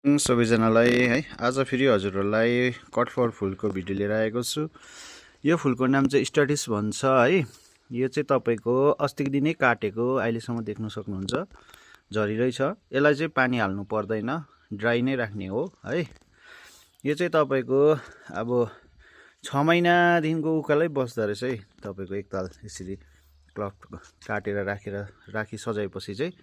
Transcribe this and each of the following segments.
सबैजनालाई है आज फेरि हजुरहरूलाई कटफ्लावर फुलको भिडियो लिएर आएको छु। यो फुलको नाम चाहिँ स्ट्याटिस भन्छ है। यो चाहिँ तपाईँको अस्तिको दिनै काटेको, अहिलेसम्म देख्न सक्नुहुन्छ झरिरै छ। यसलाई चाहिँ पानी हाल्नु पर्दैन, ड्राई नै राख्ने हो है। यो चाहिँ तपाईँको अब 6 महिनादेखिको उकालै बस्दो रहेछ है। तपाईँको एकताल यसरी क्लप काटेर राखी सजाएपछि चाहिँ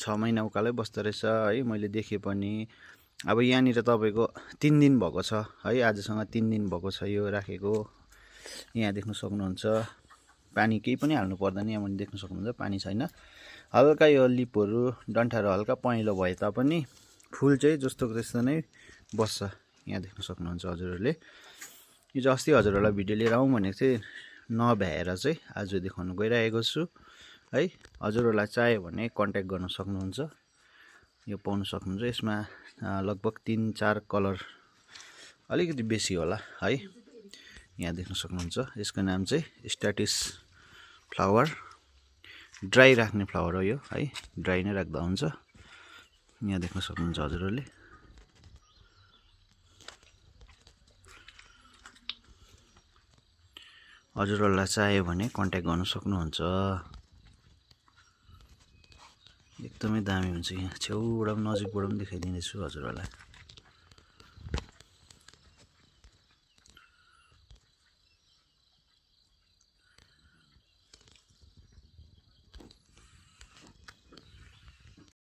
6 महिना उकालै बस्दो रहेछ है। मैले देखेँ पनि अब यहाँनिर तपाईँको 3 दिन भएको छ है। आजसँग 3 दिन भएको छ यो राखेको। यहाँ देख्न सक्नुहुन्छ पानी केही पनि हाल्नु पर्दैन। यहाँ पनि देख्न सक्नुहुन्छ पानी छैन। हल्का यो लिपहरू डन्ठाहरू हल्का पहेँलो भए तापनि फुल चाहिँ जस्तोको त्यस्तो नै बस्छ। यहाँ देख्न सक्नुहुन्छ हजुरहरूले। यो चाहिँ अस्ति हजुरहरूलाई भिडियो लिएर आउँ भनेको चाहिँ नभ्याएर चाहिँ आज देखाउन गइरहेको छु है। हजुरहरूलाई चाह्यो भने कन्ट्याक्ट गर्न सक्नुहुन्छ। यो पाउन सक्नुहुन्छ। यसमा लगभग 3-4 कलर अलिकति बेसी होला है। यहाँ देख्न सक्नुहुन्छ। यसको नाम चाहिँ स्ट्याटिस फ्लावर। ड्राई राख्ने फ्लावर हो यो है। ड्राई नै राख्दा हुन्छ। यहाँ देख्न सक्नुहुन्छ हजुरहरूले। हजुरहरूलाई चाह्यो भने कन्ट्याक्ट गर्न सक्नुहुन्छ। एकदमै दामी हुन्छ। यहाँ छेउबाट पनि नजिकबाट पनि देखाइदिँदैछु हजुरहरूलाई।